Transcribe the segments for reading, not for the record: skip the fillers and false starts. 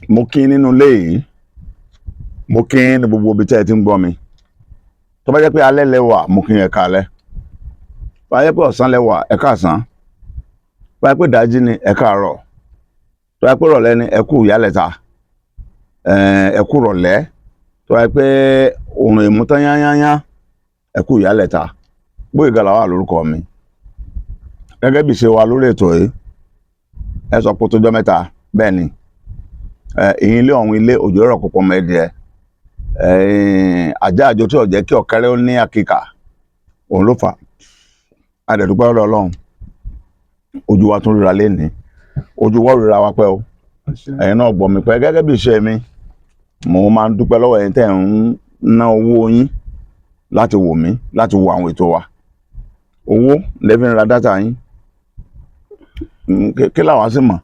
mo kí nínú ilé yìí, mo kí ní gbogbo ibi tí ẹ ti ń gbọ́ mi. Tó bá jẹ́ pé alẹ́ lẹ́wà, mo kí ẹ káalẹ́. Tó bá jẹ́ pé ọ̀sán lẹ́wà, ẹ káàsán. Tó bá jẹ́ pé ìdájí ni, ẹ káàárọ̀. Tó bá jẹ́ pé ìrọ̀lẹ́ ni, ẹ kú ìyálẹ̀ta. Ẹ kú ìrọ̀lẹ́. Tó bá jẹ́ pé oòrùn ìmútán yányányá, ẹ kú ìyálẹ̀ta. Gbóyèga Lawal lórúkọ mi. Gẹ́gẹ́ bí ṣe wa lórí ètò yìí, ẹ sọ pé ó tó jọ́ mẹ́ta, bẹ́ẹ̀ ni. Ìyìn ilé ọ̀hún ilé òjò rọ̀ púpọ̀ mọ́ ẹdìẹ. Ajá àjò tí ò jẹ́ kí ọ̀kẹ́rẹ́ ó ní àkìkà, òun ló fà. A dẹ̀ dúpẹ́ lọ́dọ̀ Ọlọ́run. Ojú wa tún ríra lénìí. Ojú wa ríra wa pẹ́ o. Ẹ̀yin náà gbọ́ mi pẹ́. Gẹ́gẹ́ bí iṣẹ́ mi, mo máa ń dúpẹ́ lọ́wọ́ ẹ̀yin tẹ́ ń ná owó yín láti wò mí, láti wo àwọn ètò wa. Owó lẹ́fí ń ra dátà yín. Kí làwa sì mọ̀?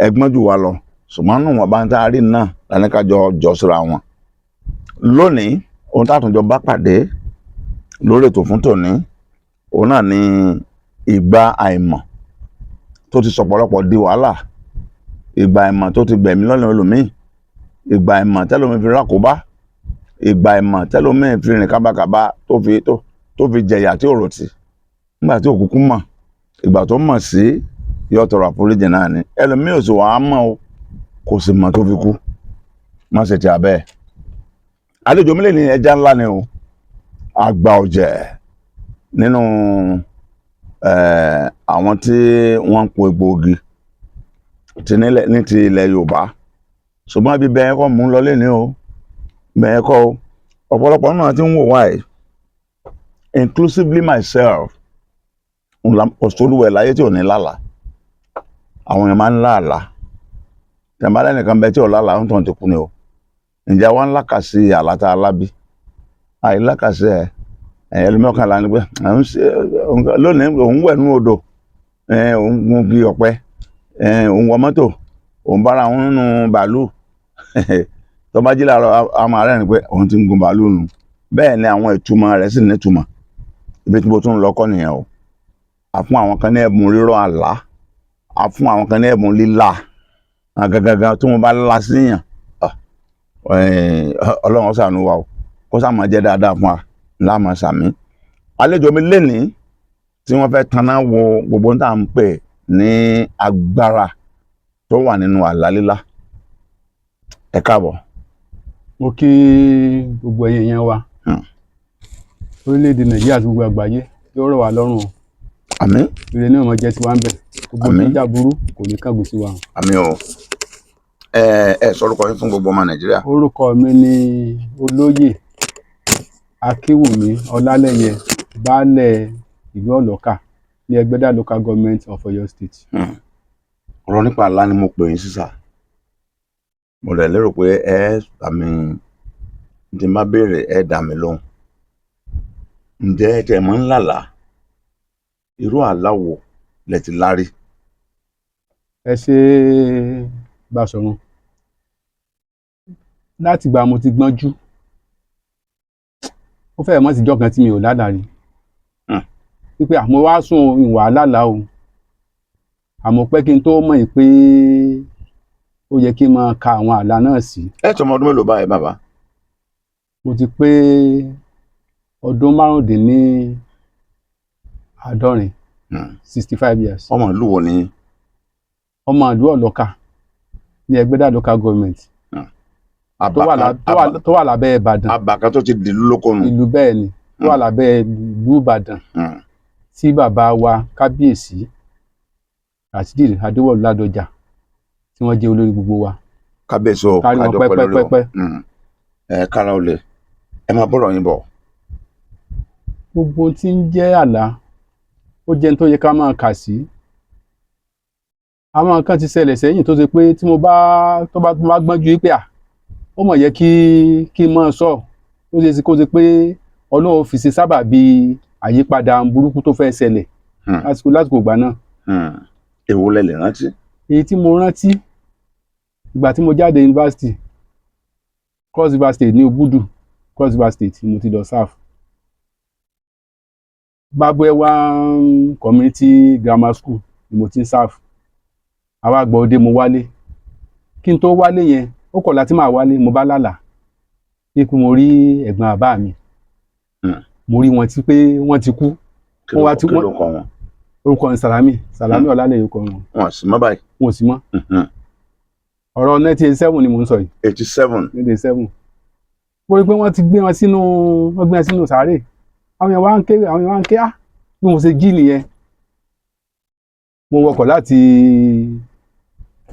Ẹgbọ́n jù wa lọ. Ṣùgbọ́n nù wọ́n bá ń tá a rí náà lálẹ́ ká jọ síra wọn. Lónìí, ohun tá a tún jọ bá pàdé lórí ètò fún tòní, òun náà ni ìgbà àìmọ̀ tó ti sọ̀pọ̀lọpọ̀ di wàhálà, ìgbà àìmọ̀ tó ti gbẹ̀mí lọ́nà ẹlòmíì, ìgbà àìmọ̀ tẹ́lòmíì fi rákòbá, ìgbà àìmọ̀ tẹ́lòmíì fi rìn kábàkàbà tó fi jẹ̀yà tí ò rọ̀tì nígbà tí òkùnkùn mọ̀, ìgbà tó mọ̀ sí yóò tọrọ àforíjì náà ni. Ẹlòmíì ò sì wàá mọ̀ o, kò sì mọ̀ tó fi kú. Má ṣe ti abẹ́ ẹ̀. Àlejò mi lè ní ẹja ńlá ni o, àgbà ọ̀jẹ̀ nínú àwọn tí wọ́n ń po egbòogi ní ti ilẹ̀ Yorùbá. Ṣùgbọ́n ibi bẹ́ẹ̀ kọ́ mú ń lọ léni o, bẹ́ẹ̀ kọ́ o. Ọ̀pọ̀lọpọ̀ náà tí ń wò wáyé, inclusively myself, òṣèlúwẹ̀ láyé tí ò ní lálàá. Àwọn èèyàn máa ń láàlá. Tẹ̀mbálẹ̀ nìkan bẹ tí ò lálàá ń tàn ti kú ni o. Ǹjẹ́ wọ́n ń lákàsí àlátà alábí? Àìlákàsí ẹ̀ ẹlòmíràn là ní pé lónìí òun wẹ̀ nínú odò, òun gun igi ọ̀pẹ, òun wọ mọ́tò, òun bára òun nínú bàálù. Tó bá jí láàárọ̀ a máa rẹ́rìn pé òun ti ń gun bàálù nù. Bẹ́ẹ̀ ni àwọn ìtumọ̀ rẹ̀ sì ní ìtumọ̀. Ibi tí mo tún lọ kọ́ nìyẹn o. A fún àwọn kan ní ẹ̀bùn rírọ̀ àlá, a fún àwọn kan ní ẹ̀bùn lílà. Àgàgàgà tí wọ́n bá lá síyàn, Ọlọ́run ṣàánú wa o, kó sáà máa jẹ́ dáadáa fún wa láàmú sàmí. Àlejò mi lénìí tí wọ́n fẹ́ taná wo gbogbo ohun tá à ń pè ní agbára tó wà nínú àlá lílá. Ẹ káàbọ̀. Mo kí gbogbo ẹ̀yin èèyàn wa. Orílẹ̀-èdè Nàìjíríà àti gbogbo àgbáyé yóò rọ̀ wá lọ́rùn o. Àmín. Ire ní ọmọ jẹ́ tiwa ń bẹ̀. Gbogbo tó ń jà burú kò ní kángun sí wa. Àmín o. Sọ orúkọ yín fún gbogbo ọmọ Nàìjíríà. Orúkọ mi ni Olóyè Akínwùmí Ọlálẹ́yẹ, baálẹ̀ ìlú Ọ̀lọ́kà ní Ẹgbẹ́dá Local Government of Oyo State. Ọ̀rọ̀ nípa àlá ni mo pè yín sísà. Mo rẹ̀ lérò pé àmì tí n bá béèrè dà mí lóhùn. Ǹjẹ́ ẹ tẹ̀ mọ́ ń lálàá? Irú àlá wo lẹ ti lárí? Ẹ ṣe Báṣọ̀run. Láti ìgbà mo ti gbọ́njú, ó fẹ́ẹ̀ mọ́ síjọ́ kan tí mi ò lálàá rí. Wípé àmọ́ wá sùn ìwà lálàá o. Àmọ́ pé kí n tó mọ̀ pé ó yẹ kí n máa ka àwọn àlá náà sí. Ẹ tọ́ ọmọ ọdún mélòó báyìí bàbá? Mo ti pé ọdún 75, 65 years. Ọmọ ìlú wo ni? Ọmọ ìlú Ọ̀lọ́kà ní Ẹgbẹ́dá Local Government tó wà lábẹ́ Ìbàdàn. Àbàkà tó ti dìlú lóko nù. Ìlú bẹ́ẹ̀ ni, tó wà lábẹ́ ìlú Ìbàdàn. Tí bàbá wa Kábíyèsí Ràṣídì Adéwọ̀lú Ládọjà tí wọ́n jẹ́ olórí gbogbo wa. Kábíyèsí o, kárí wọn pẹ́pẹ́pẹ́. Kára olè, ẹ máa bọ̀rọ̀ yín bọ̀. Gbogbo tí ń jẹ́ àlá, ó jẹ́ tó yẹ ká máa kà sí. Àwọn nǹkan ti ṣẹlẹ̀ sẹ́yìn tó ṣe pé tí mo bá gbọ́njú pé ó mọ̀ yẹ kí n máa sọ, ó ṣe kó ṣe pé Ọlọ́run fi ṣe sábàbí àyípadà burúkú tó fẹ́ ṣẹlẹ̀ lásìkò ìgbà náà. Èwo lẹ lè rántí? Èyí tí mo rántí ìgbà tí mo jáde yunifásitì Cross River State ní Òbúdù, Cross River State mo ti lọ serve. Gbágbẹ́wá Community Grammar School ni mo ti ń serve. Àwa àgbà òde mo wálé. kí n tó wálé yẹn ó kọ̀ láti máa wálé mo bá lálàá pé mo rí ẹ̀gbọ́n bàbá mi mo rí wọn tí pé wọ́n ti kú. kí ló kọ wọn. orúkọ ní Sàlámì Ọlálẹyẹ orúkọ wọn. wọn sì mọ́ báyìí. wọn ò sí mọ́. ọ̀rọ̀ 1987 ni mò ń sọ yìí. 87. 1987. mo rí pé wọ́n ti gbé wọn sínú sàárè. àwọn èèyàn wá ń ké bí mo ṣe jí nìyẹn. mo wọkọ̀ láti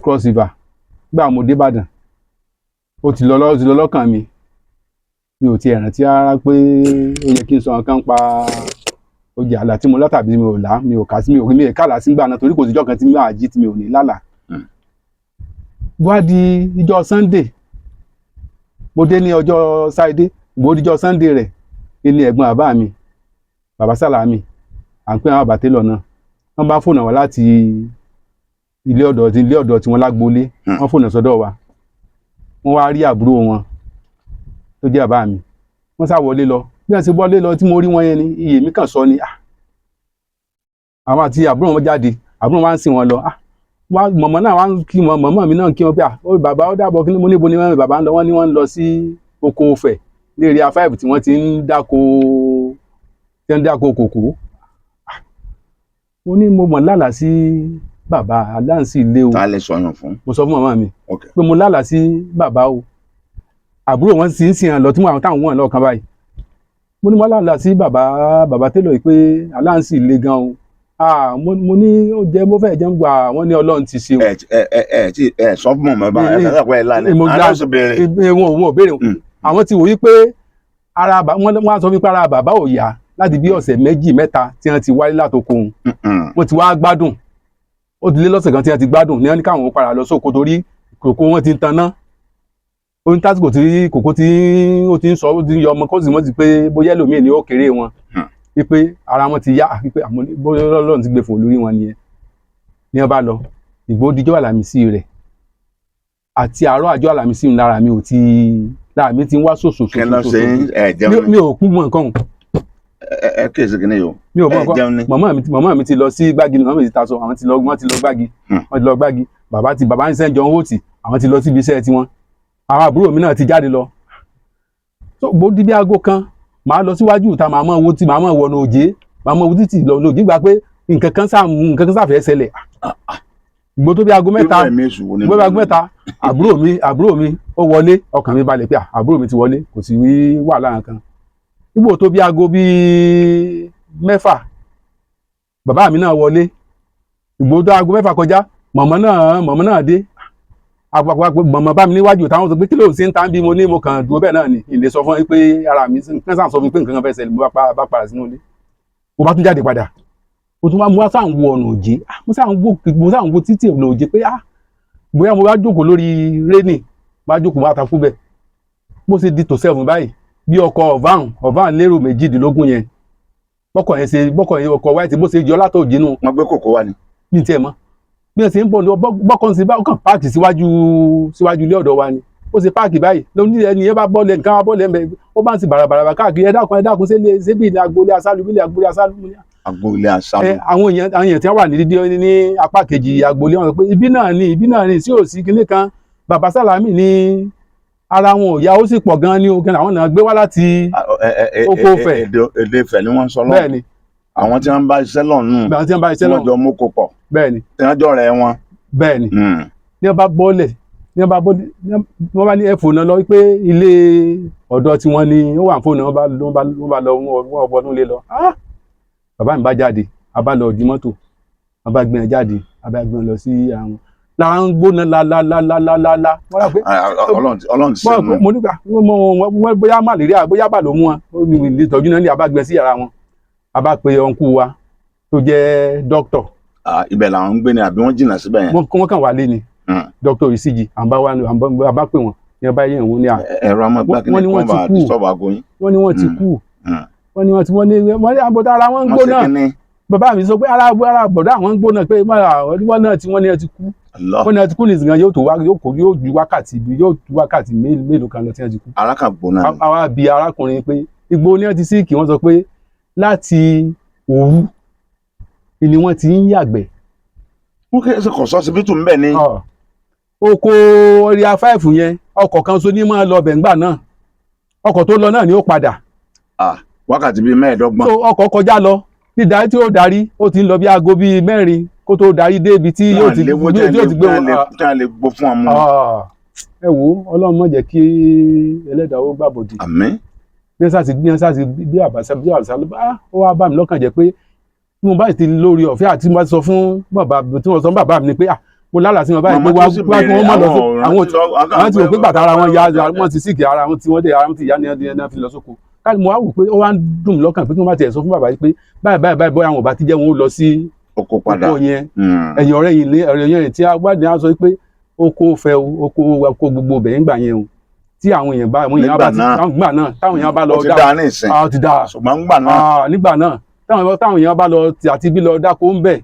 Cross River gbà mo dé Ìbàdàn ó ti lọ lọ́kàn mi ò tiẹ̀ rántí rárá pé ó yẹ kí n sọ nǹkan pa oyè àlá tí mo lá tàbí mi ò lá mi ò kà sí mi ò kàlà sí gbà náà torí kò síjọ́ kan tí mi máa jí tí mi ò ní lálà. wá di ìjọ Sunday mo dé ní ọjọ́ Sáídé mo díjọ́ Sunday rẹ̀ ilé ẹ̀gbọ́n bàbá mi bàbá Sàlámì à ń pè àwọn àbátélọ̀ náà wọ́n bá fóònù wá láti ilé ọ̀dọ̀ tí wọ́n lágboolé wọ́n fóònù sọ́dọ̀ wa wọ́n wá rí àbúrò wọn tó jẹ́ bàbá mi wọ́n sá wọlé lọ bí wọ́n ṣe wọlé lọ tí mo rí wọn yẹn ni iye mi kàn sọ ni àwọn àti àbúrò wọn jáde àbúrò wọn ń sìn wọn lọ mọ̀mọ́ náà wá ń kí wọn mọ̀mọ́ mi náà kí wọn pé bàbá ó dàbọ̀ kí ni mo níbo ni wọ́n bàbá ń lọ wọ́n ní wọ́n ń lọ sí oko Ọ̀fẹ́ ní area 5 tí wọ́n ti ń dáko kòkó. mo ní mo mọ̀ lálàá sí bàbá aláǹsì ilé o. ta lè sọyàn fún. mo sọ fún màmá mi pé mo lálàá sí bàbá o àbúrò wọn sì ń sìn lọ tí àwọn táwọn wọn lọ́ọ̀kan báyìí mo ní mo lálàá sí bàbá télọ̀ yìí pé aláǹsì ilé gan o mo ní ó jẹ mo fẹ́ jẹun gbà wọ́n ní Ọlọ́run ti ṣe o. ẹ sọ fún mọ̀mọ́ bá ẹ fẹ́ pẹ́ lánàá àwọn sì béèrè. wọn ò béèrè àwọn ti wò yí pé wọ́n sọ wípé ara bàbá ò yá láti bí ọ̀sẹ̀ méjì mẹ́ta tí wọ́n ti wáyé látòkò òun wọ́n ti wá gbádùn ó ti lé lọ́sẹ̀ kan tí wọ́n ti gbádùn ní wọ́n ní káwọn ó padà lọ sóko torí kòkó wọn ti ń taná ó ní tásìkò tí kòkó tí ó ti ń sọ ó ti ń yọ ọmọ kó sì mọ́ ti pé bóyá ẹlòmíì ni ó kéré wọn wípé ara wọn ti yá wípé bóyá Ọlọ́run ti gbé fò lórí wọn nìyẹn ní wọ́n bá lọ ìgbó díjọ́ Àlàmísì rẹ̀ àti àárọ̀ àjọ Àlàmísì lára mi ti ń wá sòsòsò mi ò kú mọ́ nǹkan ẹ kéèsì kìíní yìí o. mi ò mọ nǹkan màmá mi ti lọ sí Gbági ni màmá mi ti taṣọ àwọn ti lọ Gbági bàbá ń sẹ́ńjọ owó tì àwọn ti lọ síbi iṣẹ́ tiwọn àwọn àbúrò mi náà ti jáde lọ. tó bó di bí aago kan màá lọ síwájú ìta màá mọ̀ wọnú òjé màá mọ̀ títì lọ òjé gbà pé nǹkan kan sáfẹ́ ṣẹlẹ̀ gbó tó bí aago mẹ́ta àbúrò mi ó wọlé ọkàn mi balẹ̀ pé àbúrò mi ti wọlé kò sí wàhálà kan nígbò tó bí aago bíi 6 bàbá mi náà wọlé ìgbò tó aago 6 kọjá mọ̀mọ́ náà dé mọ̀mọ́ bá mi níwájú táwọn sọ pé kí ló ń ṣe ń tán bí mo ní mo kàn dúró bẹ́ẹ̀ náà ni ìlé sọ fún mi pé ara mi kẹ́sàn sọ fún mi pé nǹkan kan fẹ́ ṣẹlẹ̀ mo bá padà sínú ilé mo bá tún jáde padà mo tún wá sáà ń wo ọ̀nà òjé mo sáà ń wo títì ọ̀nà òjé pé bóyá mo bá jókòó lórí rénì bá jókòó bá takú bẹ́ẹ̀ mo sì di tòṣẹ́fún báyìí bí ọkọ̀ ọ̀ván lérò 18 yẹn bọ́kọ̀ yẹn ọkọ̀ wáìtì bó ṣe yọ látọ̀ òjé nù. wọ́n gbé kòkó wá ni. bí n tiẹ̀ mọ́ bí wọ́n ṣe ń bọ̀ ní bọ́kàn sí bákan páàkì síwájú ilé ọ̀dọ̀ wa ni ó ṣe páàkì báyìí lóní ẹni yẹn bá bọ́ọ̀lẹ̀ nǹkan wá bọ́ọ̀lẹ̀ ẹ̀ ó bá ń sì bàràbàrà káàkiri ẹ dákun ṣébí ilé agboolé asálù ilé agboolé asálù. agboolé asálù. àwọn èèyàn tí wọ́n wà ní apá kejì agboolé wọn sọ pé ibi náà ni sí òsì kinní kan bàbá Sàlámì ní ara wọn ò yá ó sì pọ̀ gan-an ní ogun àwọn náà gbé wá láti oko Ọ̀fẹ́. èdè Ifẹ̀ ni wọ́n ń sọ lọ́wọ́. bẹ́ẹ̀ni. àwọn tí wọ́n bá iṣẹ́ lọ́nù. wọ́n jọ mú kó pọ̀. bẹ́ẹ̀ni. tí wọ́n jọ rẹ̀ wọn. bẹ́ẹ̀ni. ní wọ́n bá bọ́ọ̀lẹ̀ wọ́n bá ní ẹ̀fọ́ náà lọ pé ilé ọ̀dọ̀ tí wọ́n ní ó wà fóònù wọ́n bá lọ wọ́n bọ́nú lé lọ. bàbá mi bá jáde a bá lọ di mọ́tò a bá gbé jáde a bá gbé lọ sí àwọn la ń gbóná la wọ́n rà pé Ọlọ́run ti ṣe mú. mo nígbà wọ́n bóyá malaria bóyá bà ló mú wọn ìtọ́jú náà ní abágbé sí yàrá wọn a bá pe ọ̀nkú wa tó jẹ́ dókítọ̀. ibẹ̀ làwọn ń gbé ni àbí wọ́n jìnnà síbẹ̀ yẹn. wọ́n kàn wálé ni dókítọ̀ ìsíjì a bá pè wọ́n ní ọba yẹn òun ní à. ẹ̀rọ amọ̀gbá kí ni wọ́n bá disturb aago yín. wọ́n ní wọ́n ti kú wọ́n ní àbọ̀dá ara wọn ń gbóná bàbá mi sọ pé ara bọ̀dá àwọn ń gbóná pé wọ́n náà tí wọ́n ní ẹ ti kú wọ́n ní ẹ ti kú nìsín gan yóò ju wákàtí mélòó kan lọ tí ẹ ti kú. ara kan gbóná ni. àwa bi arákùnrin pé igbó ní ẹ ti síìkì wọ́n sọ pé láti òru ni wọ́n ti ń yàgbẹ́. wọ́n kì í ṣe kọ̀sọ́sibítù ń bẹ̀ ni. oko area 5 yẹn ọkọ̀ kan so ní máa lọ bẹ̀ngbà náà ọkọ̀ tó lọ náà ni ó padà. Wákàtí bíi 15. so ọkọ̀ kọjá lọ dídarí tí ó darí ó ti ń lọ bí aago bíi 4 kó tó darí dé ibi tí yóò ti gbé wọn. tí wọ́n lè gbó fún ọmọ. ẹ wo Ọlọ́run má jẹ́ kí ẹlẹ́dàá ó gbàbọ̀dì. Àmín. bí wọ́n sá ti bí àbàṣà ó wá bá mi lọ́kàn jẹ́ pé tí mo bá ti lórí ọ̀fẹ́ àti mo bá sọ fún bàbá tí wọ́n sọ fún bàbá mi ni pé mo lálàá sí wọn báyìí pé wá kí wọ́n mọ̀ lọ sí àwọn tí wọ́n pé bàtà ara wọn ya wọ́n ti síkì ara wọn tí wọ́n dé ara wọn ti yá ní ẹni fi lọ sóko káàdì mo wá wò pé ó wá ń dùn mí lọ́kàn pé tí wọ́n bá tiẹ̀ sọ fún bàbá yìí pé báyìí bóyá àwọn ò bá ti jẹ́ wọn ó lọ sí oko padà oko yẹn ẹ̀yìn ọ̀rẹ́ yìí tí agbádìí á sọ pé oko fẹ́ oko gbogbo bẹ̀yìn gbà yẹn o tí àwọn èèyàn bá gbà náà táwọn èèyàn bá lọ dá ti dá ṣùgbọ́n gbà náà nígbà náà táwọn èèyàn bá lọ àti bí lọ dáko ń bẹ̀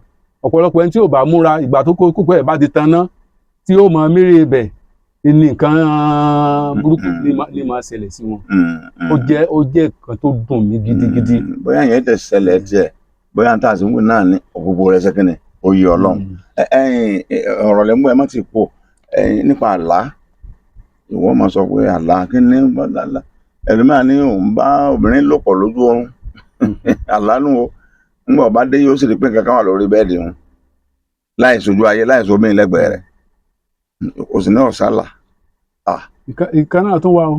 ọ̀pọ̀lọpọ̀ ẹni tí ò bá múra ìgbà tó kókó ẹ̀ bá ti taná tí ó mọ mérè bẹ̀ ní nǹkan burúkú ní máa ṣẹlẹ̀ sí wọn ó jẹ́ nǹkan tó dùn mí gidigidi. bóyá yẹn tẹ̀ ṣẹlẹ̀ tiẹ̀ bóyá n ta àsìkò náà ní òpópó rẹ̀ sẹ́kìnì oyè Ọlọ́run ọ̀rọ̀ lẹ́mú ẹ̀ má ti pọ̀ nípa àlá ìwọ máa sọ pé àlá kí ni ẹlòmíràn ní òun bá obìnrin lò pọ̀ lójú oorun àlá nù o ńgbà ọba dé yóò sì rí pé nǹkan kan wà lórí bẹ́ẹ̀dì òun láì sojú ayé láì so obìnrin lẹ́gbẹ̀ẹ́ rẹ̀ kò sí náà sálà. ìkan náà tún wà o.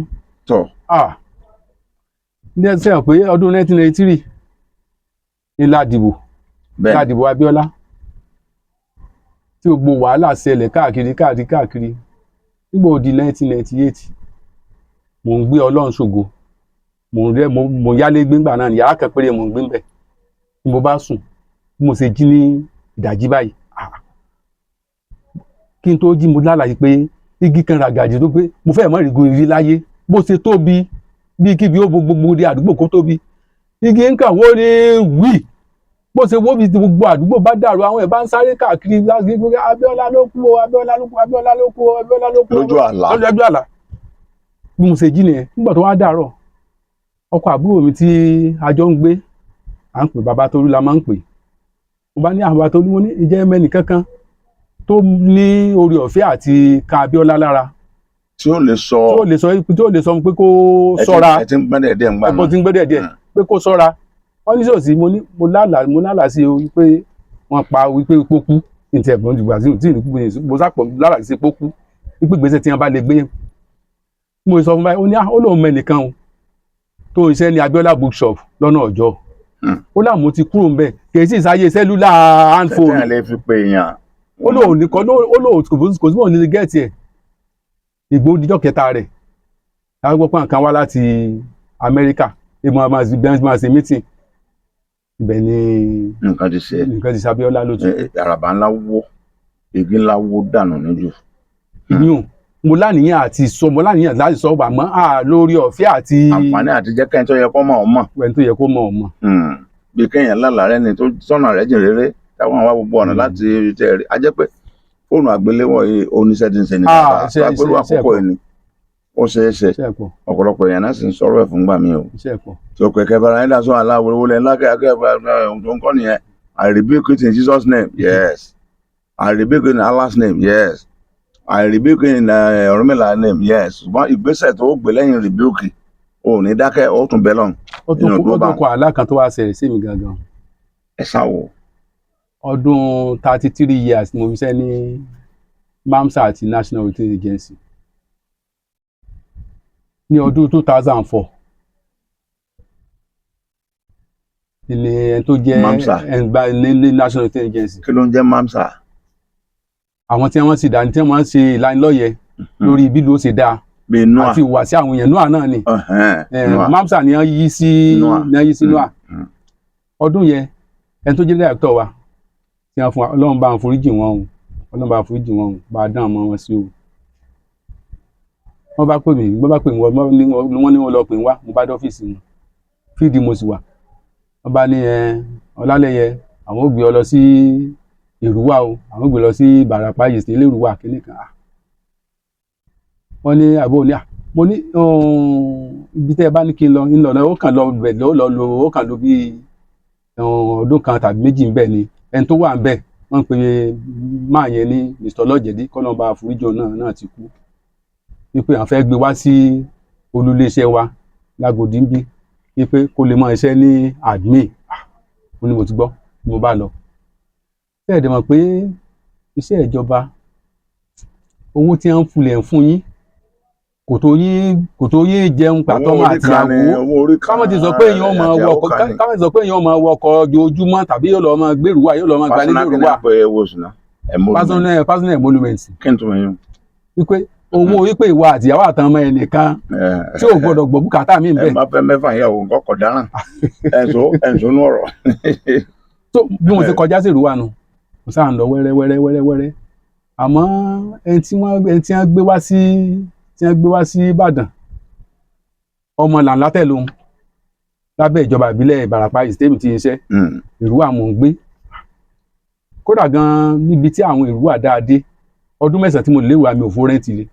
tọ. ní ẹsẹ̀ pé ọdún 1983 ní ládìbò Abíọ́lá tí gbogbo wàhálà ṣẹlẹ̀ káàkiri nígbà ó di 1998 mò ń gbé Ọlọ́run ṣògo mò ń yálé gbéńgbà náà yàrá kan péré mò ń gbé ń bẹ̀ tí mo bá sùn bí mo ṣe jí ní ìdájí báyìí kí n tó jí mo lálàyé pé igi kan ràgàjì tó pé mo fẹ́ mọ́ ìrìgò ìrí láyé bó ṣe tóbi bí kíbi ó gbogbo di àdúgbò kó tóbi igi ń kàn wó ní wí bó ṣe wó bí gbogbo àdúgbò bá dàrú àwọn ẹ̀ bá ń sáré káàkiri Abíọ́lá ló kú o Abíọ́lá ló kú Abíọ́lá ló kú Abíọ́lá ló kú lójú àlá bí mo ṣe jí nìyẹn nígbà tó wá dàárọ̀ ọkọ àbúrò mi tí a jọ ń gbé à ń pè bàbá Tolú la máa ń pè mo bá ní àwọn bàbá Tolú mo ní ìjẹ́ mẹ́nì kankan tó ní orí ọ̀fẹ́ àti kan Abíọ́lá lára tí ó lè sọ pé kó ṣọ́ra ẹ ti ń gbẹ́dẹ̀ díẹ̀ ńgbà náà ti ń gbẹ́dẹ̀ díẹ̀ pé kó ṣọ́ra wọ́n ní sòsì mo lálàá sí o wípé wọ́n pa wípé pókú ní ti ẹ̀gbọ́n jùgbà tí ìrìkú mo sápọ̀ lálàá sí pókú wípé gbèsè tí wọ́n bá lè gbé mo sọ fún báyìí ó ní ó lóun mẹ́nìkan o tó ń ṣe ní Abíọ́lá bookshop lọ́nà Ọ̀jọ́ ó láàmú ti kúrò ńbẹ̀ kì í sì sáyé sẹ́lúlà handphone tẹ́tẹ́ lè fi pè èèyàn ó lóun nìkan ó lóun kò sí bóun ní gẹ́ẹ̀tì ẹ̀ ìgbó díjọ́ kẹta rẹ̀ láwọn gbọ́ pé nǹkan wá láti Amẹ́ríkà ìmọ̀ máa ṣe meeting ibẹ̀ ni nǹkan ti ṣe Abíọ́lá ló tún. àràbà ńlá wó igi ńlá wó dànù níjù. ìyún mo láníyàn láti sọ àmọ́ lórí ọ̀fẹ́ àti. àǹfààní àti jẹ́ kẹ́hìn tó yẹ kó mọ̀ ọ́ mọ̀. ẹni tó yẹ kó mọ̀ ọ́ mọ̀. bí kéèyàn lálàá rẹ ni tó sọ́nà rẹ̀ jìn rere táwọn àwọn gbogbo ọ̀nà láti tẹ̀ rí a jẹ́ pé fóònù àgbéléwọ̀ yìí oníṣẹ́ ti ń ṣe ní kápá pẹ̀lú àkókò yìí ni ó ṣeé ṣe ọ̀pọ̀lọpọ̀ èèyàn náà sì ń sọ̀rọ̀ ẹ̀ fún gbà mí o. tí o kẹ̀kẹ́ bára ẹ̀dá sọ aláwòrán ńlá kẹ́kẹ́ tó ń kọ́ nìyẹn I rebuke it in Jesus' name yes I rebuke it in Allah's name yes I rebuke it in Ọ̀rúnmìlà name yes ṣùgbọ́n ìgbésẹ̀ tó gbé lẹ́yìn rebuke ò ní dákẹ́ ó tún bẹ́ lọ́n. ó tún kọ àlá kan tó wá ṣẹlẹ̀ sí mi gangan. ẹ ṣàwò. ọdún 33 years mo fi ṣe ní MAMSA àti National Heritage Agency ní ọdún 2004 ilé ẹni tó jẹ́ ní National Heritage Agency. kí ló ń jẹ́ MAMSA? àwọn tí wọ́n sì dá ní tí wọ́n ṣe ìlanilọ́yẹ̀ lórí bí ló ṣe dáa àti ìwà sí àwọn èèyàn NOAH náà ni MAMSA ni wọ́n yí sí NOAH ọdún yẹn ẹni tó jẹ́ director wa tí wọ́n fún wa Ọlọ́run bá ń foríjì wọn o Ọlọ́run bá ń foríjì wọn o bá a dán ọmọ wọn sí o wọ́n bá pè mí wọ́n ní wọ́n lọ pè wá mo bá dọ́fíìsì wọn fíìdì mo sì wà wọ́n bá ní Ọlálẹ́yẹ àwọn ò gbé ọ lọ sí Èrúwà o àwọn ò gbé lọ sí Ìbàràpá yìí sí ilé Èrúwà kínní kan wọ́n ní àbò ní mo ní ibi tẹ́ ẹ bá ní kí n lọ ó kàn lọ bẹ̀ ó kàn lọ bí ọdún kan tàbí méjì ń bẹ̀ ni ẹni tó wà ń bẹ̀ wọ́n pe máa yẹn ní Mr. Ọlọ́jẹ̀dé kọ́nà bá foríjọ náà ti kú wípé àwọn fẹ́ gbé wá sí olúléeṣẹ́ wa lágòdì ń bí wípé kó lè mọ iṣẹ́ ní admin mo ní mo ti gbọ́ mo bá lọ bẹ́ẹ̀ dẹ̀ mọ̀ pé iṣẹ́ ìjọba owó tí wọ́n ń fulẹ̀ ń fún yín kò tó yín jẹun pàtọ́mọ àtìyàwó káwọn ti sọ pé èèyàn máa wọkọ̀ ojoojúmọ́ tàbí yóò lọ máa gbèrú wá yóò lọ máa gbalé lóru wá personal emolument wípé owó wípé ìwà àtìyàwó àtàwọn ọmọ ẹnìkan tí ò gbọdọ̀ gbọ́ bùkátà mi bẹ́ẹ̀. ẹ máa fẹ́ mẹ́fà ìyàwó nǹkan kọ̀ dáràn ẹ̀sùn ní ọ̀rọ̀. tó bí mo ti kọjá sí ìrúwà nù mo sáà ń lọ wẹ́rẹ́ àmọ́ ẹni tí wọ́n gbé wá sí Ìbàdàn ọmọ làǹlátẹ̀ lòun lábẹ́ ìjọba ìbílẹ̀ Ìbàràpá ìsítẹ́mì tí ń ṣe ìrúwà mò ń gbé kódà gan níbi tí àwọn ìrúwà dáadé ọdún 9 tí mo lè wà mi ò fó rẹ́ǹtì lé.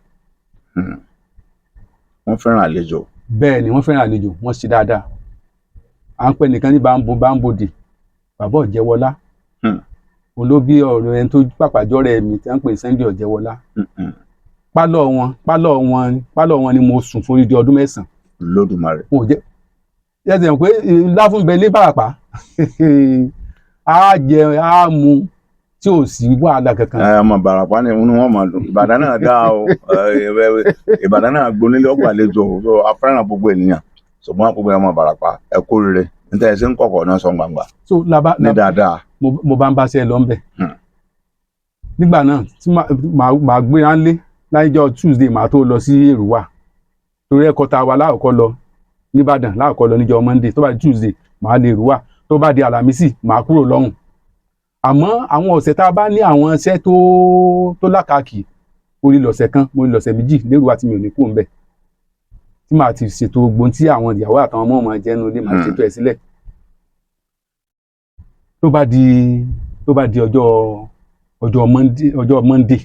wọ́n fẹ́ràn àlejò. bẹ́ẹ̀ ni wọ́n fẹ́ràn àlejò wọ́n ṣe dáadáa à ń pẹ́ nìkan ní Bámbòdè bàbá Ọ̀jẹ̀wọlá òun ló bí ọ̀rọ̀ ẹni tó pàpàjọ́ rẹ̀ mi tí wọ́n ń pè Sunday Ọ̀jẹ̀wọlá pálọ̀ wọn ni mo sùn fún odidi ọdún 9. Lódùmarè. mo jẹ́ yẹ́sẹ̀ pé ńlá fún bẹ ní Ìbàràpá á jẹ á mu tí ò sí wàhálà kankan. ọmọ Ìbàràpá ni wọ́n máa dùn Ìbàdàn náà dá o Ìbàdàn náà gbónílé ọgbà àlejò afẹ́ràn gbogbo ènìyàn ṣùgbọ́n gbogbo ọmọ Ìbàràpá ẹ kú rere níta ẹ ṣe ń kọ̀kọ̀ náà sọ gbangba. ní dáadáa. mo bá ń bá ṣe lọ ń bẹ̀. nígbà náà tí màá gbé ránlé láìjọ́ Tuesday màá tó lọ sí Èrúwà torí ẹ̀kọ́ ta wa láàkọ́ lọ nìbàdàn láàkọ́ lọ níjọ́ Monday tó bá di Tuesday màá lè Èrúwà tó bá di Àlàmísì màá kúrò lọ́hùn. àmọ́ àwọn ọ̀sẹ̀ tá a bá ní àwọn iṣẹ́ tó lákàkì mo lè lọ̀sẹ̀ kan mo lè lọ̀sẹ̀ méjì lérúwà tí mi ò ní kú ń bẹ̀ tí màá ti ṣètò gbogbo tí àwọn ìyàwó àtàwọn ọmọ máa jẹ́nu ilé màá ṣètò ẹ̀ sílẹ̀. tó bá di ọjọ́ Monday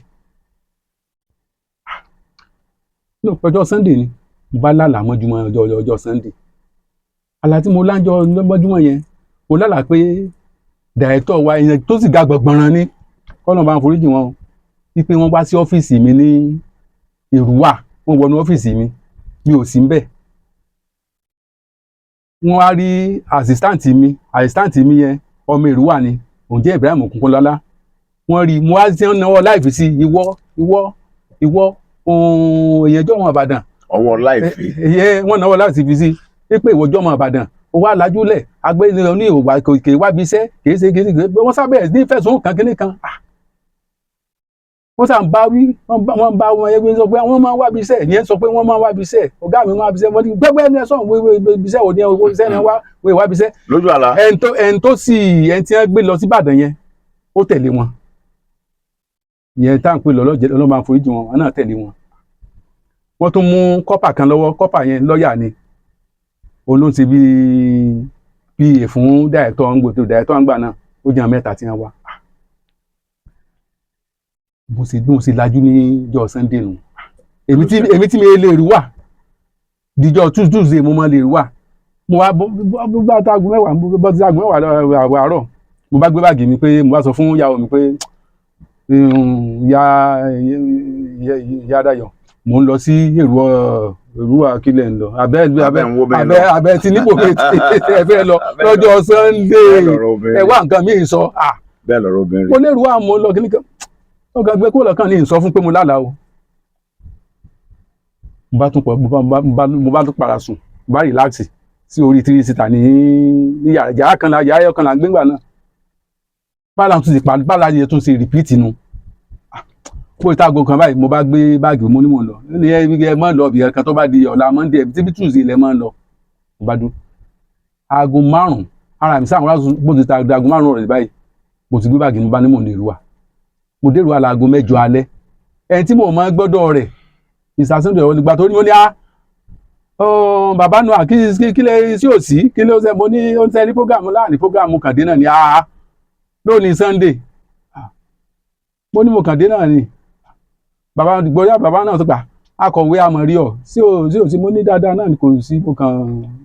no ọjọ́ Sunday ni mo bá lálàá mọ́júmọ́ ọjọ́ Sunday àlá tí mo lájọ mọ́júmọ́ yẹn mo lálàá pé dàrẹ́tọ̀ wa ìyẹn tó sì ga gbọ̀ngbọ̀nràn ní kọ́nà bá ń foríjì wọn wípé wọ́n wá sí ọ́fíìsì mi ní Èrúwà wọ́n wọnú ọ́fíìsì mi ò sí ń bẹ̀ wọ́n wá rí àsístáǹtì mi yẹn ọmọ Èrúwà ni òun jẹ́ Ibrahim Òkúnlọ́lá wọ́n rí mo wá sí ń náwó láìfi sí ìwọ èèyàn jọ́ ọmọ Ìbàdàn ọwọ́ láìfi wọ́n náwó láti fi sí pé ìwọ jọ́ ọmọ Ìbàdàn ó wá lajúlẹ̀ agbẹ́ni ní ìwà kèké wábi iṣẹ́ kìí ṣe wọ́n sábẹ̀ ní fẹ̀sùn kan kíní kan wọ́n sà ń bá wí wọ́n bá wọn ẹgbẹ́ sọ pé wọ́n máa ń wábi iṣẹ́ ìyẹn sọ pé wọ́n máa ń wábi iṣẹ́ ọ̀gá mi máa ń wábi iṣẹ́ wọ́n ní gbẹ́gbẹ́ ẹni ẹ̀sọ́ iṣẹ́ òní owó iṣẹ́ ni wọ́n wábi iṣẹ́. lójú àlá. ẹni tí wọ́n gbé lọ sí Ìbàdàn yẹn ó tẹ̀lé wọn ìyẹn tá à ń pè lọ́lọ́mọ àforíjì wọn náà tẹ̀lé wọn. wọ́n tún mú kọ́pà kan lọ́wọ́ kọ́pà yẹn lọ́ọ̀yà ni olóhùn ti bí fún dàrẹ́tọ̀ àgbà náà ó jẹ́ 3 tí wọ́n wá. mo sì lajú níjọ́ Sunday nù èmi tí mi lè Èrúwà díjọ́ Tuesday mo máa lè Èrúwà mo wá bá tágùn mẹ́wàá àárọ̀ mo bá gbé báàgì mi pé mo bá sọ fún ìyàwó mi pé ìyá Dayọ̀ mo ń lọ sí Èrúwà kílẹ̀ ń lọ abẹ́ tí nípò ẹ fẹ́ lọ lọ́jọ́ Sunday ẹ wá nǹkan míì sọ bẹ́ẹ̀ lọ́rọ̀ obìnrin mo lè Èrúwà mo lọ kíní kan ọ̀gá gbé kó lọ́kàn ní ìsọ fún pé mo lálàá o mo bá tún para sùn mo bá rìláàsì sí orí 3-seater ní yàrá kan là ń gbégbà náà báàlà yẹn tún ṣe rìpíìtì nu fún ìtàgò kan báyìí mo bá gbé báàgì mo ní mò ń lọ ní ẹ mọ́ lọ ibì kan tó bá di ọ̀la Monday tíbi Tuesday ilẹ̀ mọ́ ń lọ mo bá dún aago 5 ara mi sáà bó ti ta aago 5 rẹ̀ báyìí mo ti gbé báàgì mo bá ní mò ń lè Èrúwà mo dé Èrúwà láago 9 alẹ́ ẹni tí mo máa gbọ́dọ̀ rẹ̀ ìsàsíndò ìwọ̀n nígbà tó ní mo ní bàbá nù kí lè sí òsì kí lè ṣe mo ní ó ń tẹ́ ní prógrámù láàrin prógrámù kàndé náà ní lónìí Sunday mo ní mo kàndé náà ní bàbá náà tó gbà akọ̀wé amọ̀rí ọ̀ sí òsì mo ní dáadáa náà kò sí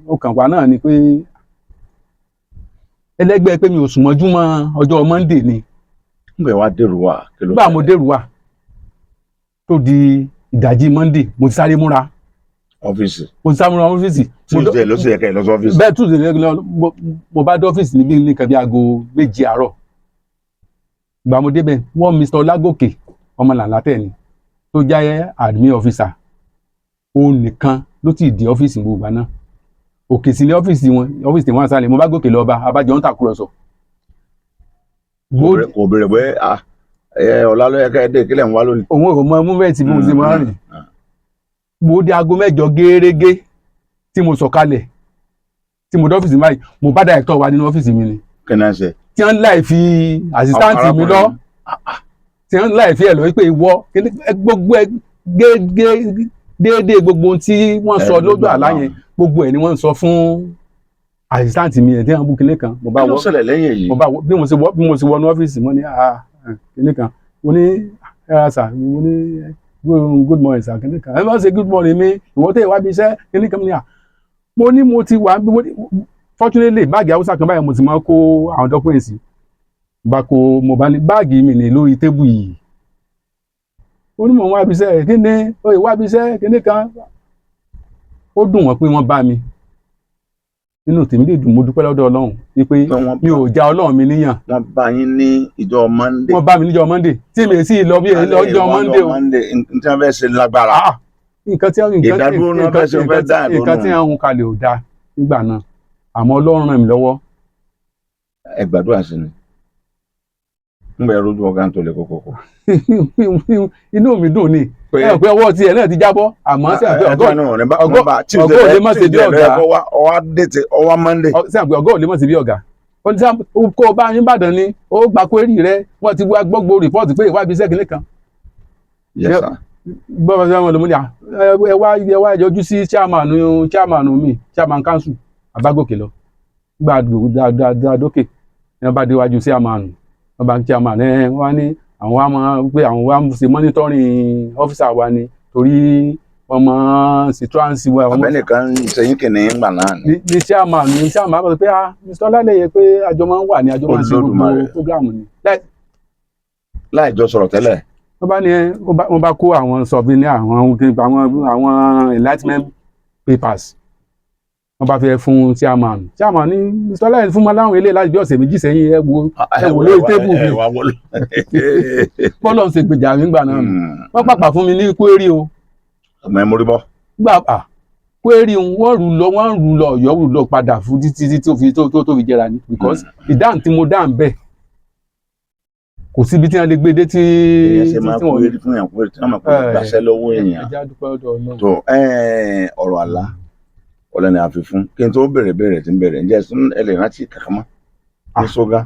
ó kàn wá náà ni pé ẹlẹ́gbẹ́ pé mi ò sùn mọ́júmọ́ ọjọ́ Monday ni Ńgbà wá dèrò wà kí ló nígbà mo dèrò wà tó di ìdajì Monday mo ti sáré múra ọ́fíìsì mo ti sáré múra ọ́fíìsì Tuesday ló sì yẹ kẹ́ ẹ lọ sí ọ́fíìsì. bẹ́ẹ̀ Tuesday mo bá dé ọ́fíìsì níbi nìkan bí aago 2 àárọ̀ ìgbà mo débẹ̀ wọ́n Mr. Ọlágòkè ọmọ làǹlàtẹ̀ ni tó jẹ́ admin officer òun nìkan ló ti di ọ́fíìsì gbogbo náà òkè sí ní ọ́fíìsì tí wọ́n sálẹ̀ mo bá gòkè lọ bá abájọ ń tàkúrọ̀sọ. kò béèrè pé ọ̀la ló yẹ kẹ́ ẹ dé kílẹ̀ ń wá lónìí. òun ò mọ múvẹ́ẹ̀tì bí mo ṣe máa rìn mo dé aago 8 gẹ́rẹ́gẹ́ tí mo sọ̀kalẹ̀ tí mo dé ọ́fíìsì báyìí mo bá dàrẹ́tọ̀ wa nínú ọ́fíìsì mi ni. kí ni ẹ ṣe. tí wọ́n láì fi àsítáǹtì mi lọ tí wọ́n láì fi ẹ̀ lọ wípé ìwọ gbogbo ẹ déédéé gbogbo ohun tí wọ́n sọ lójú àlá yẹn gbogbo ẹ̀ ni wọ́n sọ fún àsítáǹtì mi ẹ̀ tí wọ́n bú kinní kan mo bá wọ́ kí ló ṣẹlẹ̀ lẹ́yìn èyí. mo bá wọ́ bí mo ṣe wọnú ọ́fíìsì mo ní kinní kan mo ní ẹ̀rọ sà mo ní good morning sà kinní kan ẹ má ṣe good morning mi ìwọ tẹ̀ wá bí iṣẹ́ kinní kan mo ní mo ti wà fortunately báàgì haúsá kan báyìí mo ti máa kó àwọn documents bá kó mo bá ní báàgì mi ní lórí tébù yìí ó ní mò ń wá bí iṣẹ́ kí ni oyè wá bí iṣẹ́ kinní kan ó dùn wọ́n pé wọ́n bá mi nínú tèmi lè dùn mo dúpẹ́ lọ́dọ̀ Ọlọ́run wípé mi ò já Ọlọ́run mi níyàn. wọ́n bá yín ní ìjọ Monday. wọ́n bá mi níjọ́ Monday tí mi sì lọ bí lọ́jọ́ Monday o. n tí wọ́n fẹ́ ṣe lágbára. nǹkan tí wọ́n hun kalẹ̀ ò dáa nígbà náà àmọ́ Ọlọ́run ràn mí lọ́wọ́. ẹ gbàdúrà sí ni ń bẹ rojú ọgá tó lè kókó. inú mi dùn ni ẹ pé ọwọ́ tiẹ̀ náà ti jábọ́ àmọ́ sí àgbẹ̀ ọgọ́ ò lè má ṣe bí ọ̀gá ọwọ́ Monday. sí àgbẹ̀ ọgọ́ ò lè má ṣe bí ọ̀gá ó ní sáà kó o bá yín bàdàn ni ó gba kwérì rẹ wọ́n ti wá gbọ́gbó rìpọ́ọ̀tì pé ìwádìí iṣẹ́ kìnìkan. gbọ́dọ̀ sí àwọn ọmọdé ẹ wá yọjú sí chairman mi chairman council abágòkè lọ gbà dókè ní wọ́n bá déwájú chairman wọ́n bá ń chairman wọ́n ní àwọn wa máa pé àwọn wa ṣe monitoring officer wa ni torí wọ́n máa ṣe transi wa. abẹ́nìkan ṣẹyìn kìnìún ń gbà náà ni. ní chairman bá sọ pé Mr. Ọlálẹyẹ pé àjọ máa ń wà ní àjọ máa ń ṣe gbogbo program ni. láì jọ sọ̀rọ̀ tẹ́lẹ̀. wọ́n bá ní wọ́n bá kó àwọn souvenir àwọn enlightenment papers wọ́n bá fẹ́ fún chairman ní Mr. Ọlálẹyẹ fún wọn láwọn ilé láti bí ọ̀sẹ̀ méjì sẹ́yìn ẹ wò lórí tébù mi bọ́lọ̀ ń ṣe gbèjà mi gbà náà wọ́n pàpà fún mi ní kwérì o. ọmọ ẹ mórí bọ́. gbà kwérì wọ́n rù lọ ọ̀yọ́ rù lọ padà fún títí tó fi jẹra ni because ìdáhùn tí mo dáhùn bẹ́ẹ̀ kò síbi tí wọ́n lè gbé dé tí. èèyàn ṣe máa kwérì fún yàn kwérì tí wọ́n máa kó gbàṣẹ́ lọ́wọ́ èèyàn. tó ọ̀rọ̀ àlá ọlọ́ni àfifún kí n tó bẹ̀rẹ̀ tí ń bẹ̀rẹ̀ ǹjẹ́ ẹ lè rántí kankan mọ́ ní ṣógá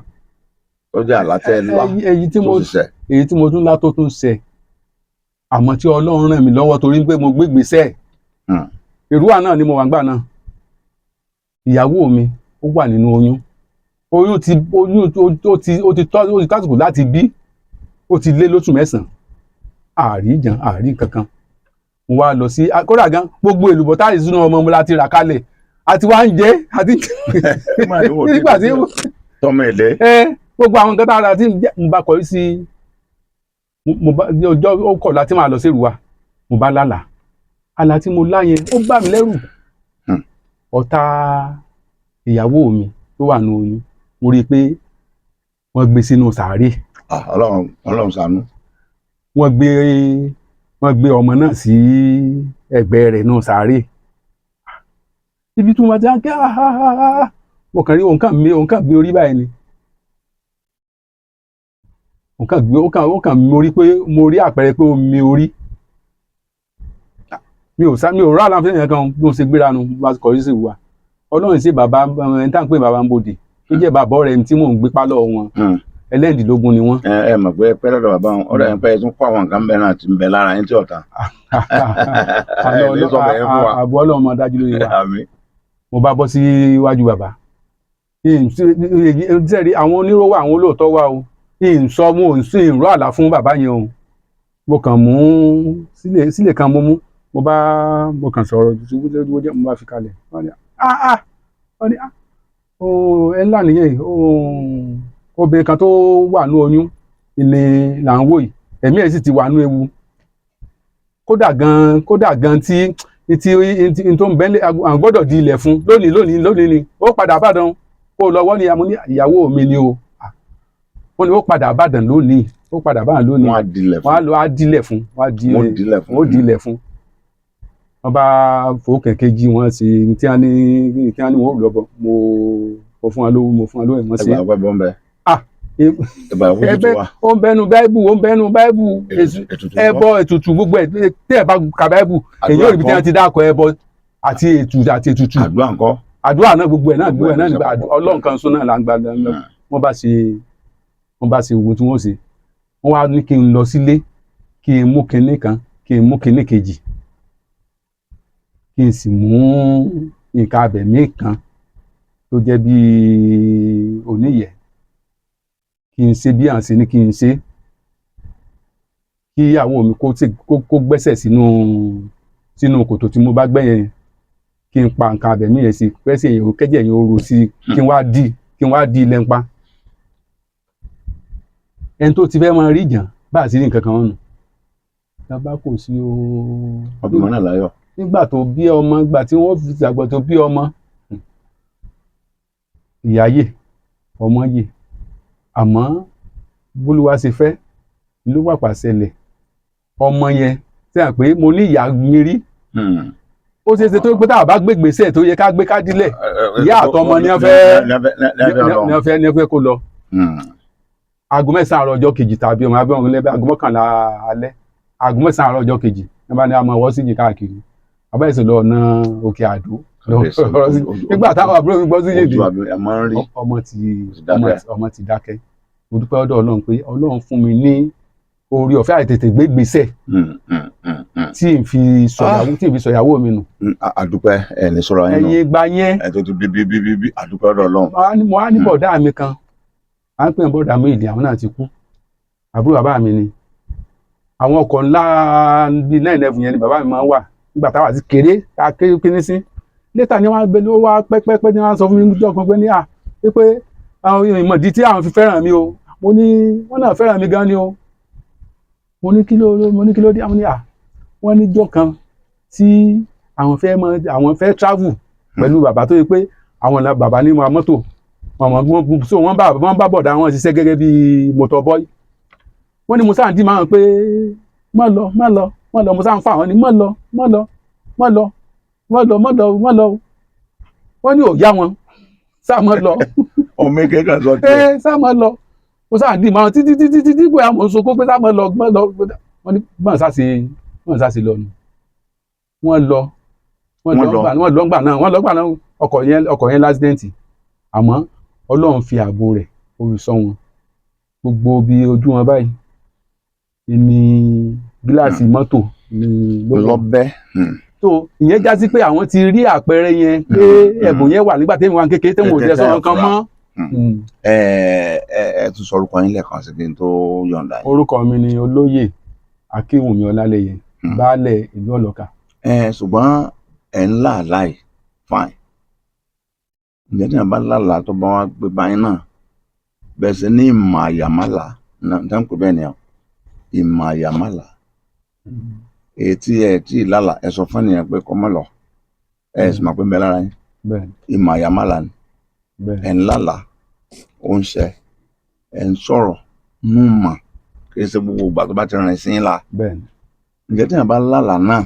tó jẹ́ àlátẹ́ ńlá tó ti ṣẹ. èyí tí mo tún lá tó tún ṣẹ àmọ́ tí Ọlọ́run ràn mí lọ́wọ́ torí pé mo gbégbèsè Èrúwà náà ni mo wà gbà náà ìyàwó mi ó wà nínú oyún ti tásìkò láti bí ó ti lé lóṣù 9 àárí kankan mo wá lọ sí kódà gan gbogbo èlùbọ́ táyì sínú ọmọ mo láti rà kalẹ̀ àti wá ń jẹ àti nígbà tí tọmọ ẹlẹ gbogbo àwọn nǹkan tá a rà tí mo bá kọrí sí mo bá ọjọ́ ó kọ̀ láti máa lọ sí Èrúwà mo bá lálàá àlá tí mo lá yẹn ó bà mí lẹ́rù ọ̀tá ìyàwó mi tó wà ní oyún mo rí i pé wọ́n gbé sínú sàárè. Ọlọ́run ṣàánú. wọ́n gbé ọmọ náà sí ẹ̀gbẹ́ rẹ̀ náà sàárè ibi tí wọ́n ti ń kí mo kàn rí òun kàn gbé orí báyìí ni òun kàn mi orí pé mo rí àpẹẹrẹ pé ó mi orí mi ò rà láǹfẹ́ yẹn kan bí mo ṣe gbéra nu bá kọrí sí ìwà Ọlọ́run sí bàbá ẹni tá à ń pè bàbá ń bòdì tó jẹ́ bàbá ọ̀rẹ́ tí mò ń gbé pálọ̀ wọn ẹlẹ́ǹdínlógún ni wọ́n. ẹ mọ̀ pé pẹ́ lọ́dọ̀ bàbá wọn ọ̀rẹ́ yẹn pẹ́ tún kó àwọn nǹkan bẹ́ẹ̀ náà ti ń bẹ lára yín tí ọ̀tá. àbọ̀ Ọlọ́run máa dájú lórí wa mo bá bọ́ sí iwájú bàbá àwọn onírówó àwọn olóòótọ́ wà o ìsọ mo ò sí ìró àlá fún bàbá yẹn o mo kàn mú sílẹ̀ kan mo kàn sọ̀rọ̀ mo bá fi kalẹ̀ wọ́n ní ẹ ńlá nìyẹn obìnrin kan tó wà ní oyún ilé là ń wò yìí ẹ̀mí ẹ̀ sì ti wà nú ewu kódà gan tí tó ń bẹ́lẹ̀ àwọn gbọ́dọ̀ di ilẹ̀ fún lónìí ni ó padà bàdàn ó lọ́wọ́ ni àmú ní ìyàwó mi ni o wọ́n ní ó padà bàdàn lónìí wọ́n á dilẹ̀ fún wọ́n á dilẹ̀ fún wọ́n ó dilẹ̀ fún wọ́n bá fowó kẹ̀kẹ́ jí wọ́n sí tí wọ́n ní wọ́n lọ́bọ̀ mo fún wa lówó ẹ̀wọ̀n sí ẹgbàá pẹ́ bọ́m̀bẹ́ ẹgbẹ́ ó ń bẹnu báíbù ẹbọ ètùtù gbogbo ẹ̀ tí ẹ̀ bá ka báíbù èyí ò rí bí tí wọ́n ti dákọ̀ ẹbọ àti ètùtù àdúrà náà gbogbo ẹ̀ náà nígbà Ọlọ́run kan sún náà là ń gbà wọ́n bá ṣe ogun tí wọ́n ṣe wọ́n wá ní kí n lọ sílé kí n mú kinní kan kí n mú kinní kejì kí n sì mú nǹkan abẹ̀mí kan tó jẹ́ bí oníyẹ̀ kí n ṣe bí à ń ṣe ní kí n ṣe kí ìyàwó mi kó gbẹ́sẹ̀ sínú kòtò tí mo bá gbẹ́ yẹn kí n pa nǹkan abẹ̀mí yẹn sí pẹ́sẹ̀ yẹn kẹ́jẹ̀ yẹn ó ro sí kí n wá dí ilẹ̀ ń pa ẹni tó ti fẹ́ máa rí ìjàn bá àti rí nǹkan kan nù bàbá kò sí o ọbẹ̀ mọ́ náà láyọ̀ nígbà tó bí ọmọ gbà tí wọ́n fi àgbà tó bí ọmọ ìyá yè ọmọ yè àmọ́ bólúwa ṣe fẹ́ ló pàpà ṣẹlẹ̀ ọmọ yẹn tí a pé mo ní ìyá mi rí ó ṣe é ṣe tó pé táwọn bá gbé gbèsè tó yẹ ká gbé kádìlẹ̀ ìyá àtọmọ ni wọ́n fẹ́ kó lọ aago 9 àárọ̀ ọjọ́ kejì tàbí ọmọ abẹ́ ọ̀hún lẹ́bẹ̀ẹ́ aago 11 alẹ́ aago 9 àárọ̀ ọjọ́ kejì ní bá ní a máa wọ́ síjì káàkiri abẹ́sẹ̀ lọ ọ̀nà Òkè Àdó nígbà táwọn àbúrò mi gbọ́ sí yèdè ọmọ ti dákẹ́ mo dúpẹ́ ọ̀dọ̀ Ọlọ́run pé Ọlọ́run fún mi ní orí ọ̀fẹ́ àìtètè gbé gbèsè tí n fi sọ̀yàwó mi nù. àdúpẹ́ ẹ̀ ní sọ̀rọ̀ yín nù ẹ̀yin ìgbà yẹn ẹ̀ tó ti bí àdúpẹ́ ọ̀dọ̀ Ọlọ́run. mo á ní bọ̀dá mi kan à ń pè ní bọ́dà méjì àwọn náà ti kú àbúrò bàbá mi ni àwọn ọkọ̀ ńlá bíi 911 yẹn ni bàbá mi máa ń wà nígbà táwa ti kéré kíní sí létà ni wọ́n gbé ló wá pẹ́pẹ́pẹ́ ni wọ́n sọ fún mi níjọ́ kan pé ní pé àwọn ìmọ̀dí tí àwọn fi fẹ́ràn mi o mo ní wọ́n náà fẹ́ràn mi gan ni o mo ní kí ló dé àwọn ní wọ́n níjọ́ kan tí àwọn fẹ́ travel pẹ̀lú bàbá tó yẹ pé àwọn bàbá ní mọ́tò wọ́n bá bọ̀dá wọn ṣiṣẹ́ gẹ́gẹ́ bí motor boy wọ́n ní mo sáà ń dí máa ń pé má lọ mo sáà ń fà wọ́n ní má lọ wọ́n ní ò yá wọn sáà má lọ ọmọ eke kan sọ tiẹ̀ sáà má lọ mo sáà ń dí máa títí bóyá mo sọ pé sáà má lọ wọ́n ní bọ́n sáà sí lọ nù wọ́n lọ gbà náà ọkọ̀ yẹn lásìdẹ́ǹtì àmọ́ Ọlọ́run fi ààbò rẹ̀ orí sọ wọn gbogbo bí ojú wọn báyìí ní gíláàsì mọ́tò lọ́bẹ̀. so ìyẹn já sí pé àwọn ti rí àpẹẹrẹ yẹn pé ẹ̀bùn yẹn wà nígbà tí wọ́n kékeré tí wọ́n ò jẹ́ sọ́wọ́n kan mọ́. ẹ tún sọ orúkọ yín lẹ́ẹ̀kan sí kí n tó yọ̀ǹda yín. orúkọ mi ni Olóyè Akínwùmí Ọlálẹyẹ baálẹ̀ ìlú Ọlọ́ka. ṣùgbọ́n ẹ̀ ń là láì fine ǹjẹ́ tí wọ́n bá lálàá tó bá wá gbé báyìí náà bẹ́ẹ̀ sì ní ìmọ̀ àyàmálà náà tí wọ́n pè bẹ́ẹ̀ ni ìmọ̀ àyàmálà èyí tí ẹ tí ì lálàá ẹ sọ fún ènìyàn pé kọ́ mọ́ lọ ẹ sì máa pé ń bẹ lára yín ìmọ̀ àyàmálà ni ẹ̀ ń lálàá ó ń ṣe ẹ̀ ń sọ̀rọ̀ nù mà kì í ṣe gbogbo ìgbà tó bá ti rìn sí ńlá ǹjẹ́ tí wọ́n bá lálàá náà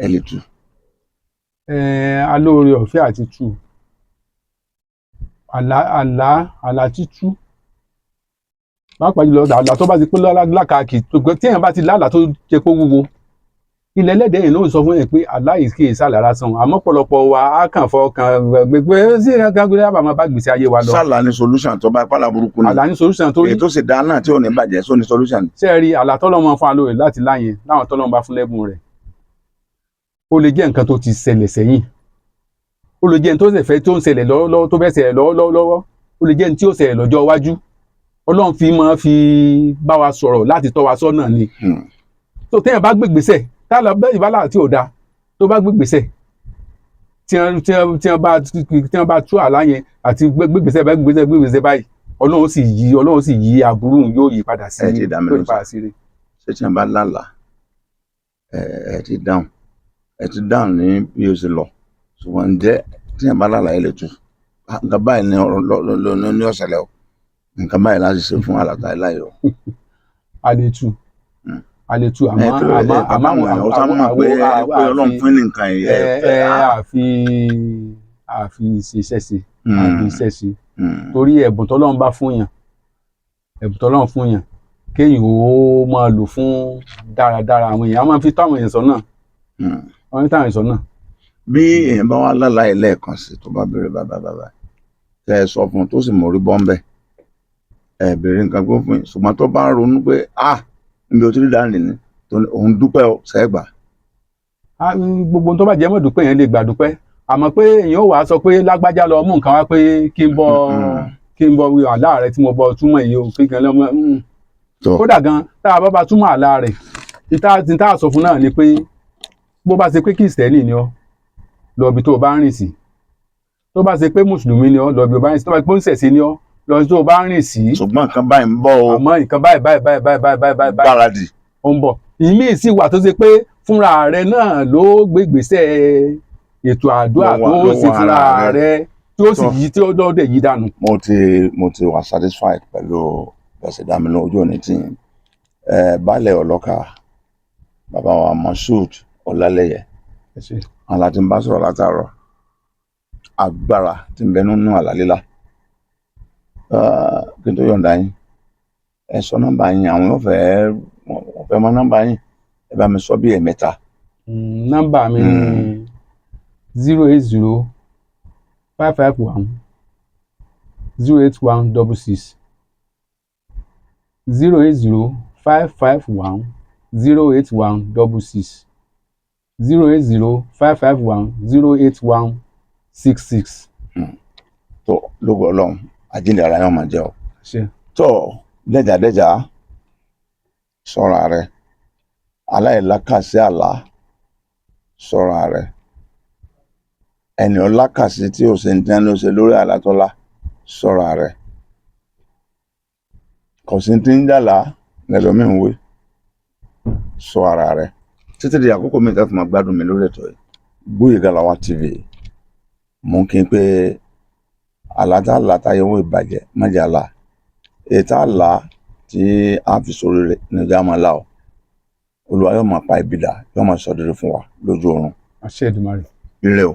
ẹ lè tú. alóore ọ̀fẹ́ àti tú àlá títú pàápàá jùlọ àlá tó bá ti pé lákàkì tí èèyàn bá ti lálàá tó jẹ pé wúwo ilẹ̀ ẹlẹ́dẹ̀ yìí náà sọ fún yẹn pé àlá yìí kì í sàlà lásán àmọ́ pọ̀lọpọ̀ wa á kàn fọkàn gbẹgbẹ sí ìrìnàgbé àbàmọ́ bá gbèsè ayé wa lọ. sàlà ní solution tó bá pàlà burúkú ni àlá ní solution tó rí èyí tó sì dá náà tí ò ní bàjẹ́ só ní solution. ṣé ẹ rí àlá tọ́lọ́mọ fún alóore láti láyẹn láwọn tọ́lọ́mọ bá fún lẹ́bùn rẹ̀ ó lè jẹ́ nǹkan tó ti ṣẹlẹ̀ sẹ́yìn ó lè jẹ́ ní tó ń ṣẹlẹ̀ lọ́wọ́ tó fẹ́ ṣẹlẹ̀ lọ́wọ́ ó lè jẹ́ ní tí ó ṣẹlẹ̀ lọ́jọ́ iwájú Ọlọ́run fi máa fi bá wa sọ̀rọ̀ láti tọ́ wa sọ́nà ni tó téèyàn bá gbégbèsè tálọ bẹ́ẹ̀ ìbálà tí ò dáa tó bá gbégbèsè tí wọ́n bá tú àlá yẹn àti gbégbèsè báyìí Ọlọ́run sì yí aburú yóò yí padà sí ẹ ti dá mi lóhùn sá rere. ṣé tí wọn bá lálàá ẹ ti dáhùn ní bí o ṣe lọ ṣùgbọ́n ǹjẹ́ tí wọn bá lálàá ẹ lè tu nǹkan báyìí ní ọ̀sẹ̀lẹ̀ o nǹkan báyìí láti ṣe fún àlàtà láyé o. a lè tu àmọ́ ọ̀sán mọ̀ pé Ọlọ́run fún ní nǹkan yìí àfi iṣẹ́ ṣe torí ẹ̀bùn tọ́lọ́run bá fún yàn kéèyàn ó máa lò fún dáradára àwọn èèyàn á máa fi táwọn èèyàn sọ́nà. bí èèyàn bá wá lálàá ẹ̀ lẹ́ẹ̀kan sí tó bá béèrè bàbá tẹ ẹ sọ fún un tó sì mórí bọ́ńbẹ́ ẹ béèrè nǹkan gbó fún yín ṣùgbọ́n tó bá ń ronú pé níbi òtún dídá nìyí òun dúpẹ́ ọ sẹ́gbà. gbogbo tó bá jẹ́ mọ́ dúpẹ́ yẹn lè gbà dúpẹ́ àmọ́ pé èèyàn ò wá sọ pé lágbájá lọ mú nǹkan wá pé kí n bọ àlá rẹ tí mo bọ túmọ̀ yìí o kí n kan lọ́mọ kódà gan tá a bá túmọ̀ àlá rẹ̀ tí tá a sọ fún náà ni pé bó bá ṣe pé kìrìsìtẹ́nì ni ọ́ lọ ibi tó o bá ń rìn sí tó bá ṣe pé mùsùlùmí ni ọ́ lọ ibi tó o bá ń rìn sí tó bá ṣe pé oníṣẹ̀ṣe ni ọ́ lọ ibi tó o bá ń rìn sí. ṣùgbọ́n nǹkan báyìí ń bọ̀ o. àmọ́ nǹkan báyìí gbáradì ó ń bọ̀ ìmíì sì wà tó ṣe pé fúnra rẹ̀ náà ló gbé ìgbésẹ̀ ètò àdúrà tó ṣe fúnra rẹ̀ tí ó sì yí tí ó dọ́dẹ̀ yí dànù. mo ti wà satisfied pẹ̀lú ẹ̀sẹ̀ dámilọ́ ojú òní tí baálẹ̀ ọlọ́kà bàbá wa Moshood Ọlálẹ́yẹ àwọn láti ń bá sọ̀rọ̀ látàárọ̀ agbára tí ń bẹ nínú àlálélá kí n tó yọ̀ǹda yín ẹ sọ nọ́mbà yín àwọn yóò fẹ́ mọ nọ́mbà yín ẹ bá mi sọ bí ẹ̀mẹ́ta. nọ́mbà mi ni 080 551 08166 080 551 08166 080 551 08166. tó lógo Ọlọ́run àjíǹde ara yóò máa jẹ́ ọ. tó dẹ́jàdẹ́jà ṣọ́ra rẹ aláìlákàsí àlá ṣọ́ra rẹ ẹni ọlákàsí tí ò ṣe ń tẹ́ ló ṣe lórí àlátọ́lá ṣọ́ra rẹ kò sí ti ń jàlá lẹ́lọ́mí ń wé ṣọ́ ara rẹ títí di àkókò mi tẹ́ fún ma gbádùn mi lórí ètò yìí Gboyega Lawa TV mú kí n pé àlátà yẹwò ìbàjẹ́ májàlá ètò àlá tí a fi sórí rẹ̀ níjà máa là ọ́ Olúwa yóò máa pa ibi dà yóò máa sọ dídí fún wa lójú oorun. àṣẹ Èdùmàrè. ire o.